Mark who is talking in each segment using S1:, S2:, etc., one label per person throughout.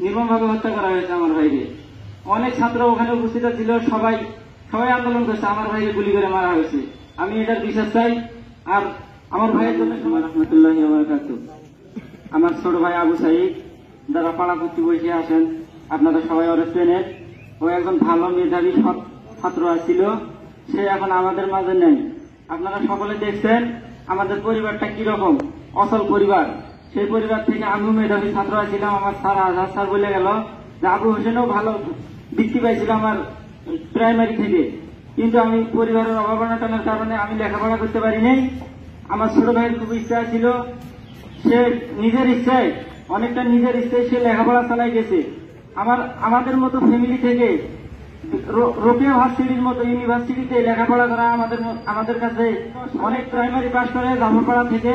S1: নির্মমভাবে হত্যা করা হয়েছে আমার ভাইকে। অনেক ছাত্র ওখানে উপস্থিত ছিল, সবাই আন্দোলন করছে, আমার ভাইকে গুলি করে মারা হয়েছে। আমি এটার বিচার চাই। আর আমার ভাইয়ের জন্য রহমতুল্লাহি ওয়া বারাকাতুহু। আমার ছোট ভাই আবু সাইদ, যারা পাড়াপত্তি বসে আসেন, আপনারা সবাই ওরা চেনেন। ও একজন ভালো মেধাবী ছাত্র ছিল, সে এখন আমাদের মাঝে নেই। আপনারা সকলে দেখছেন আমাদের পরিবারটা কিরকম অচল পরিবার। সেই পরিবার থেকে আমিও মেধাবী ছাত্র ছিলাম। আমার স্যার আজহার স্যার বলে গেল যে আবু হোসেনও ভালো বৃত্তি পাইছিল আমার প্রাইমারি থেকে, কিন্তু আমি পরিবারের অভাবনাটনের কারণে আমি লেখাপড়া করতে পারি নাই। আমার ছোট ভাইয়ের খুব ইচ্ছা ছিল, সে নিজের ইচ্ছায় সে লেখাপড়া চালাই গেছে। আমাদের মতো ফ্যামিলি থেকে রোকেয়া ভার্সিটির মতো ইউনিভার্সিটিতে লেখাপড়া করা আমাদের কাছে অনেক প্রাইমারি পাস করে জাফরপাড়া থেকে,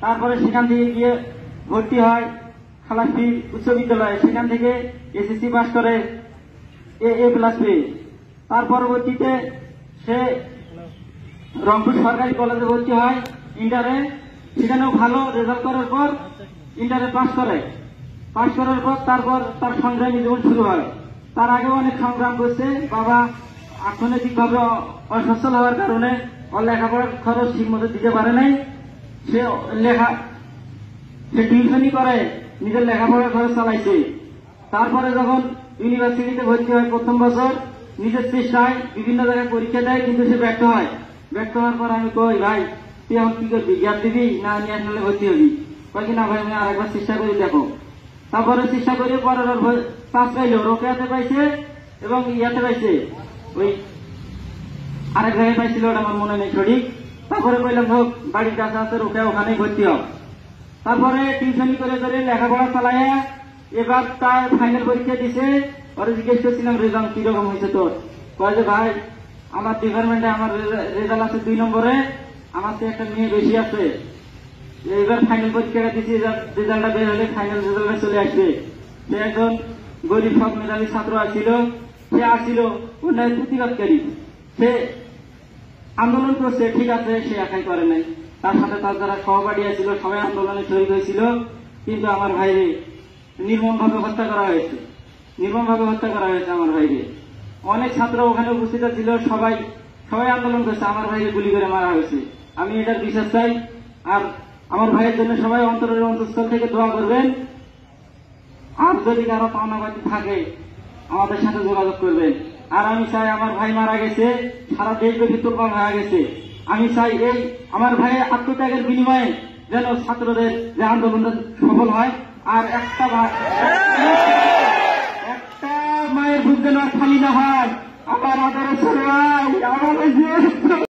S1: তারপরে সেখান থেকে গিয়ে ভর্তি হয় খালাসি উচ্চ বিদ্যালয়ে, সেখান থেকে এসএসসি পাস করে A+ পেয়ে। তার পরবর্তীতে সে রংপুর সরকারি কলেজে ভর্তি হয় ইন্টারে, সেখানেও ভালো রেজাল্ট করার পর ইন্টারে পাস করার পর তারপর তার সংগ্রামী জীবন শুরু হয়। তার আগেও অনেক সংগ্রাম করছে। বাবা অর্থনৈতিকভাবে অসচ্ছল হওয়ার কারণে ওর লেখাপড়ার খরচ ঠিক মতো দিতে পারে নাই। সে টিউশনই করে নিজের লেখাপড়ার খরচ চালাইছে। তারপরে যখন ইউনিভার্সিটিতে ভর্তি হয় প্রথম বছর, নিজের চেষ্টায় বিভিন্ন জায়গায় পরীক্ষা দেয়, কিন্তু সে ব্যর্থ হওয়ার পর আমি কই, ভাই তুই এখন কি করবি, গ্যাপ দিবি না ন্যাশনালে ভর্তি হবি? কয়েক না ভাই, আমি আরেকবার চেষ্টা করি দেখো। তারপরে চেষ্টা করে পরের পাস পাইলো, রোকেয়াতে পাইছে এবং ইয়াতে পাইছে, ওই আরেক জায়গায় পাইছিল, ওটা আমার মনে নেই সঠিক। তারপরে কইলাম হোক, বাড়ির কাছে আছে রোকেয়া, ওখানেই ভর্তি হোক। তারপরে টিউশনি করে লেখাপড়া চালাইয়া এবার তার ফাইনাল পরীক্ষা দিছে। ওরা জিজ্ঞেস করছিলাম রেজাল্ট কিরকম হয়েছে তোর? কয় যে ভাই আমার ডিপার্টমেন্টে আমার রেজাল্ট আছে 2 নম্বরে, আমার তো একটা মেয়ে বেশি আছে। এবার ফাইনাল পরীক্ষাটা দিচ্ছি, রেজাল্টটা বের হলে ফাইনাল রেজাল্টে চলে আসবে। সে একজন গরিব সব মেধাবী ছাত্র আসছিল উন্নয়ন প্রতিবাদকারী। সে আন্দোলন করছে, ঠিক আছে, সে একাই করে নাই, তার সাথে তার যারা সহপাঠী ছিল সবাই আন্দোলনে শরীর হয়েছিল। কিন্তু আমার ভাইরে নির্মমভাবে হত্যা করা হয়েছে আমার ভাইরে। অনেক ছাত্র ওখানে উপস্থিত ছিল, সবাই আন্দোলন করছে, আমার ভাইকে গুলি করে মারা হয়েছে। আমি এটার বিশ্বাস চাই। আর আমার ভাইয়ের জন্য সবাই অন্তরের অন্তঃস্থল থেকে দোয়া করবেন। আর যদি কারো পাওনাবাদী থাকে আমাদের সাথে যোগাযোগ করবেন। আর আমি চাই, আমার ভাই মারা গেছে, সারা দেশব্যাপী তোলপাড় হয়ে গেছে, আমি চাই এই আমার ভাইয়ের আত্মত্যাগের বিনিময়ে যেন ছাত্রদের যে আন্দোলনটা সফল হয়। আর একটা মায়ের বুক যেন খালি না হয়। আমার আদরের ছেলে ভাই, আমার